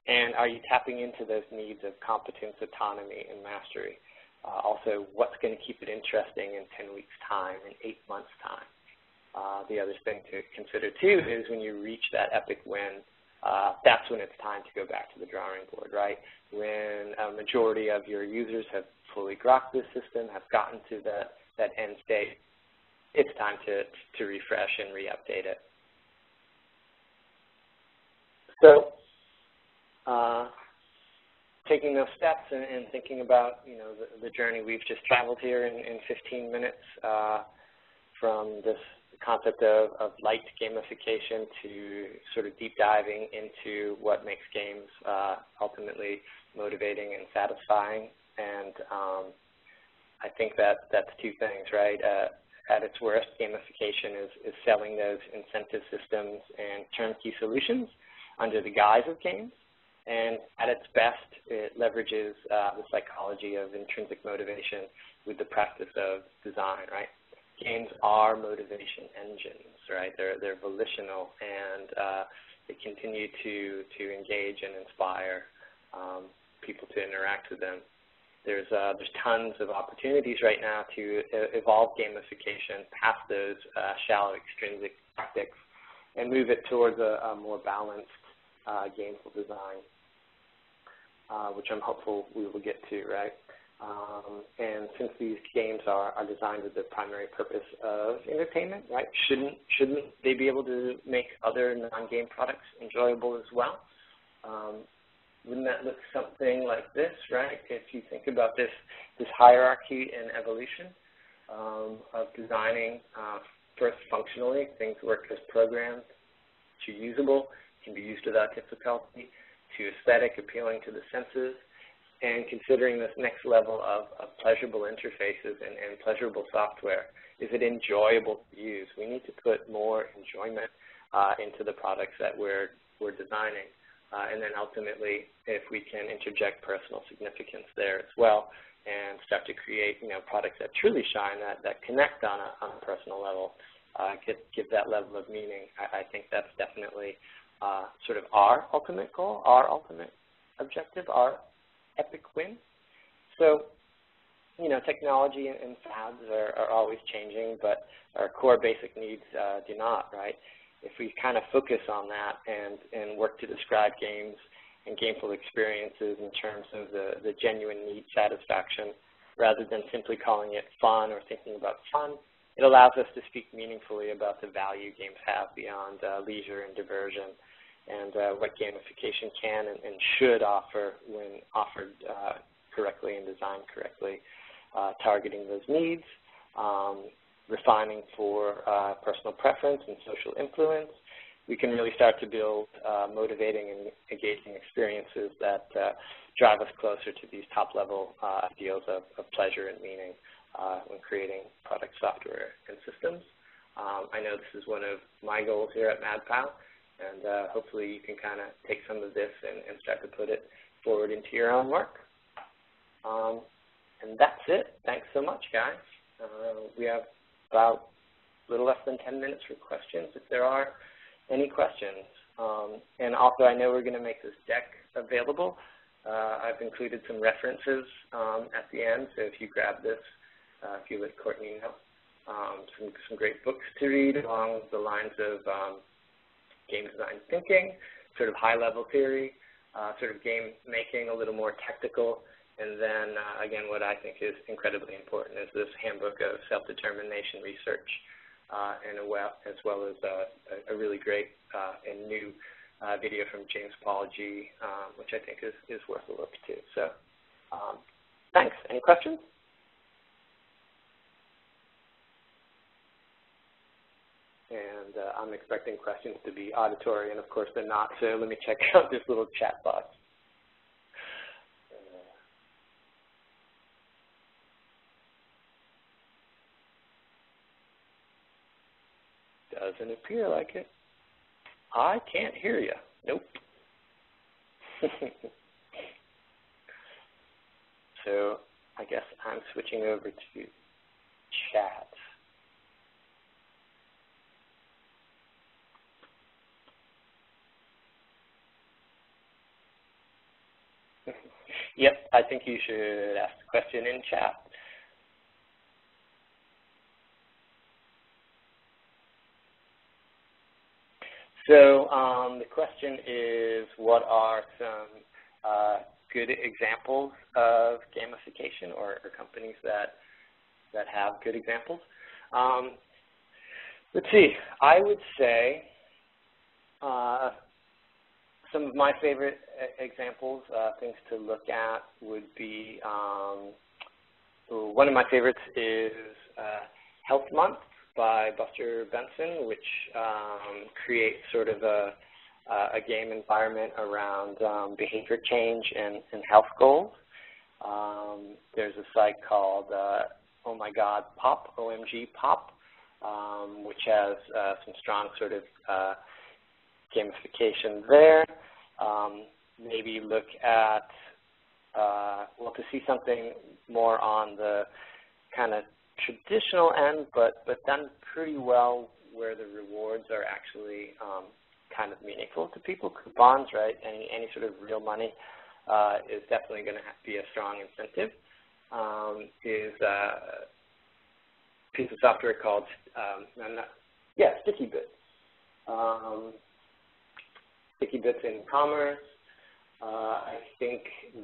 And are you tapping into those needs of competence, autonomy, and mastery? Also, what's going to keep it interesting in 10 weeks' time, in 8 months' time? The other thing to consider, too, is when you reach that epic win, that's when it's time to go back to the drawing board, right? When a majority of your users have fully grokked this system, have gotten to that end state, it's time to refresh and re-update it. So taking those steps and thinking about, you know, the journey we've just traveled here in 15 minutes from this concept of light gamification to sort of deep diving into what makes games ultimately motivating and satisfying. And I think that's two things, right? At its worst, gamification is selling those incentive systems and turnkey solutions under the guise of games. And at its best, it leverages the psychology of intrinsic motivation with the practice of design, right? Games are motivation engines, right? They're volitional, and they continue to engage and inspire people to interact with them. There's tons of opportunities right now to evolve gamification past those shallow extrinsic tactics and move it towards a more balanced gameful design, which I'm hopeful we will get to, right? And since these games are designed with the primary purpose of entertainment, right, shouldn't they be able to make other non-game products enjoyable as well? Wouldn't that look something like this, right? If you think about this hierarchy and evolution of designing first functionally, things work as programmed, to usable, can be used without difficulty, to aesthetic, appealing to the senses, and considering this next level of pleasurable interfaces and pleasurable software. Is it enjoyable to use? We need to put more enjoyment into the products that we're designing. And then ultimately, if we can interject personal significance there as well and start to create, you know, products that truly shine, that connect on a personal level, give that level of meaning, I think that's definitely sort of our ultimate goal, our ultimate objective, our epic win. So, you know, technology and fads are always changing, but our core basic needs do not, right? If we kind of focus on that and work to describe games and gameful experiences in terms of the genuine need satisfaction, rather than simply calling it fun or thinking about fun, it allows us to speak meaningfully about the value games have beyond leisure and diversion, and what gamification can and should offer when offered correctly and designed correctly, targeting those needs, refining for personal preference and social influence. We can really start to build motivating and engaging experiences that drive us closer to these top-level ideals of pleasure and meaning when creating product software and systems. I know this is one of my goals here at Mad Pow, and hopefully you can kind of take some of this and start to put it forward into your own work. And that's it. Thanks so much, guys. We have about a little less than 10 minutes for questions, if there are any questions. And also, I know we're going to make this deck available. I've included some references at the end, so if you grab this, if you let Courtney know, some great books to read along the lines of game design thinking, sort of high-level theory, sort of game making, a little more technical, and then, again, what I think is incredibly important is this handbook of self-determination research, and as well as a really great and new video from James Paul G., which I think is worth a look too. So thanks. Any questions? And I'm expecting questions to be auditory, and of course they're not, so let me check out this little chat box. Doesn't appear like it. I can't hear you. Nope. So I guess I'm switching over to chat. Yep, I think you should ask the question in chat. So the question is, what are some good examples of gamification or companies that have good examples? Let's see. I would say some of my favorite examples, things to look at would be, one of my favorites is Health Month by Buster Benson, which creates sort of a game environment around behavior change and health goals. There's a site called Oh My God Pop, OMG Pop, which has some strong sort of gamification there. Maybe look at, well, to see something more on the kind of traditional end, but done pretty well where the rewards are actually kind of meaningful to people. Coupons, right? Any sort of real money is definitely going to be a strong incentive. Is a piece of software called Sticky Bits. Sticky Bits in commerce. I think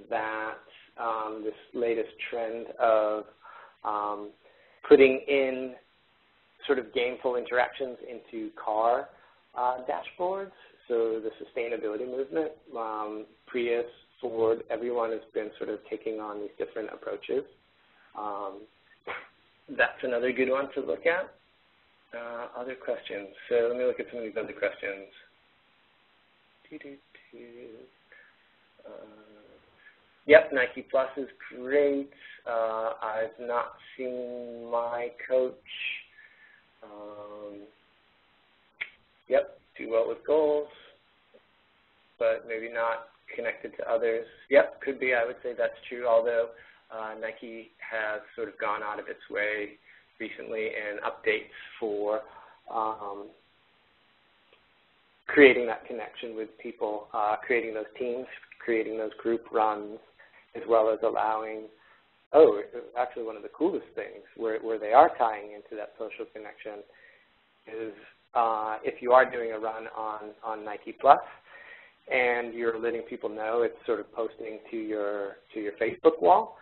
that this latest trend of putting in sort of gameful interactions into car dashboards, so the sustainability movement, Prius, Ford, everyone has been sort of taking on these different approaches. That's another good one to look at. Other questions. So let me look at some of these other questions. Yep, Nike Plus is great. I've not seen my coach. Yep, do well with goals, but maybe not connected to others. Yep, could be. I would say that's true, although Nike has sort of gone out of its way recently in updates for creating that connection with people, creating those teams, creating those group runs, as well as allowing, actually one of the coolest things where they are tying into that social connection is if you are doing a run on Nike Plus and you're letting people know, it's sort of posting to your Facebook wall,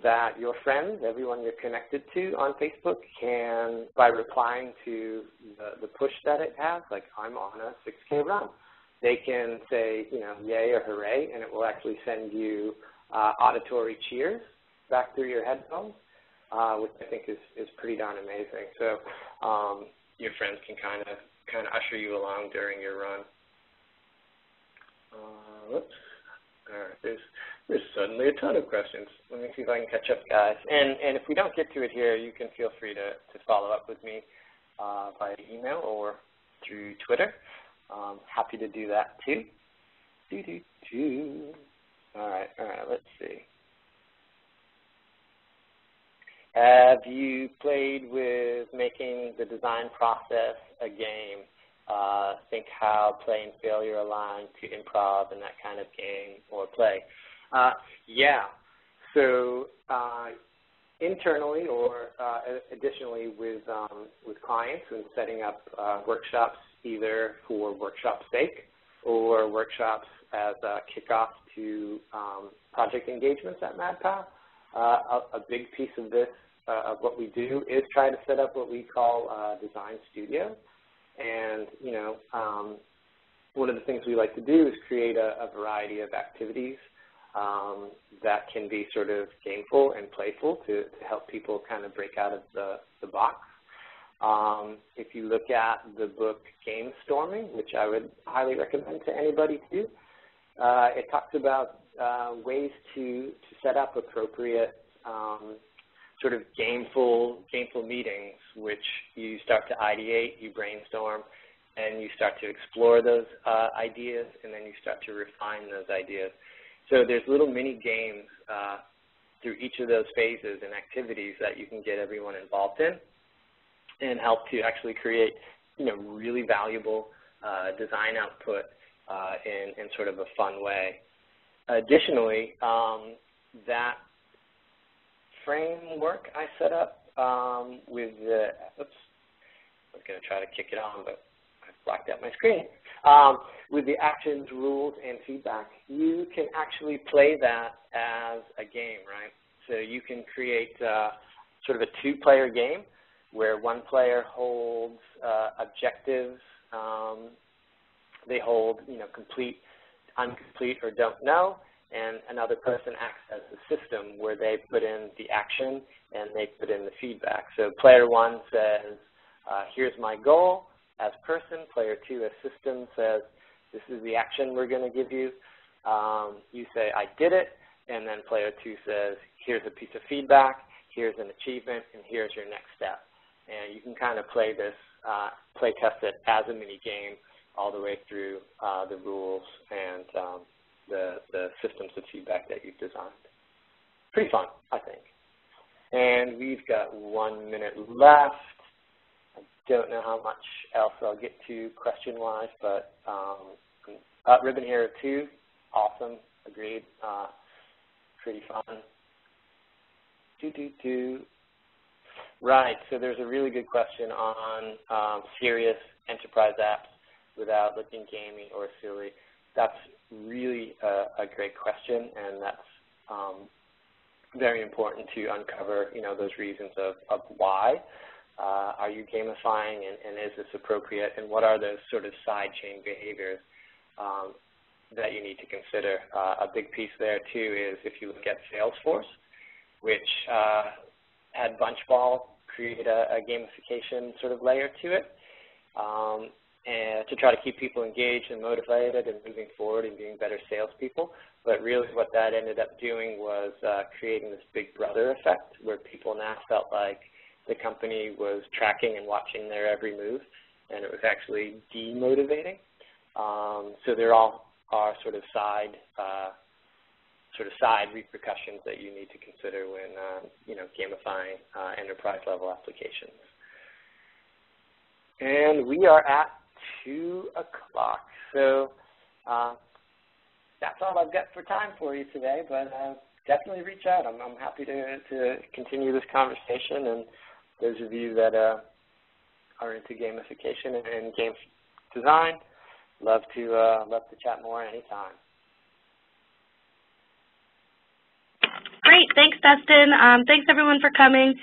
that your friends, everyone you're connected to on Facebook, can, by replying to the push that it has, like I'm on a 6K run, they can say, you know, yay or hooray, and it will actually send you auditory cheers back through your headphones, which I think is pretty darn amazing. So your friends can kind of usher you along during your run. Whoops. All right, there's suddenly a ton of questions. Let me see if I can catch up, guys. And if we don't get to it here, you can feel free to follow up with me via email or through Twitter. Happy to do that too. All right, let's see. Have you played with making the design process a game? Think how play and failure align to improv and that kind of game or play. Yeah, so internally or additionally with clients and setting up workshops either for workshop's sake or workshops as a kickoff to project engagements at Mad Pow. A big piece of this, of what we do, is try to set up what we call a design studio. And, you know, one of the things we like to do is create a variety of activities that can be sort of gameful and playful to help people kind of break out of the box. If you look at the book Game Storming, which I would highly recommend to anybody to do, it talks about ways to set up appropriate sort of gameful meetings, which you start to ideate, you brainstorm, and you start to explore those ideas, and then you start to refine those ideas. So there's little mini games through each of those phases and activities that you can get everyone involved in and help to actually create, you know, really valuable design output in sort of a fun way. Additionally, that framework I set up with the, oops, I was going to try to kick it on, but I blacked out my screen. With the actions, rules, and feedback, you can actually play that as a game, right? So you can create sort of a two-player game where one player holds objectives. They hold, complete, incomplete, or don't know, and another person acts as the system where they put in the action and they put in the feedback. So player 1 says, here's my goal as person. Player 2 as system says, this is the action we're going to give you. You say, I did it, and then player 2 says, here's a piece of feedback, here's an achievement, and here's your next step. And you can kind of play this, play test it as a mini game all the way through the rules and the systems of feedback that you've designed. Pretty fun, I think. And we've got 1 minute left. I don't know how much else I'll get to question-wise, but ribbon here too. Awesome, agreed. Pretty fun. Right, so there's a really good question on serious enterprise apps without looking gamey or silly. That's really a great question, and that's very important to uncover, those reasons of why. Are you gamifying, and is this appropriate, and what are those sort of side chain behaviors that you need to consider? A big piece there, too, is if you look at Salesforce, which had Bunchball create a gamification sort of layer to it, and to try to keep people engaged and motivated and moving forward and being better salespeople. But really what that ended up doing was creating this big brother effect where people now felt like the company was tracking and watching their every move, and it was actually demotivating. So there all are sort of side repercussions that you need to consider when gamifying enterprise-level applications. And we are at 2 o'clock. So that's all I've got for time for you today, but definitely reach out. I'm happy to continue this conversation, and those of you that are into gamification and game design, love to chat more anytime. Great, thanks, Dustin. Thanks everyone for coming.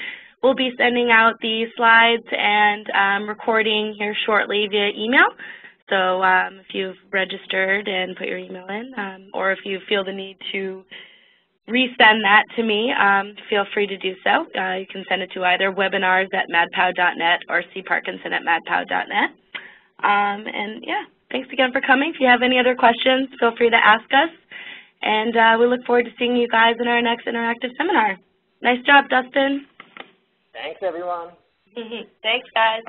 We'll be sending out the slides and recording here shortly via email. So if you've registered and put your email in, or if you feel the need to resend that to me, feel free to do so. You can send it to either webinars@madpow.net or cparkinson@madpow.net. And yeah, thanks again for coming. If you have any other questions, feel free to ask us. And we look forward to seeing you guys in our next interactive seminar. Nice job, Dustin. Thanks, everyone. Thanks, guys.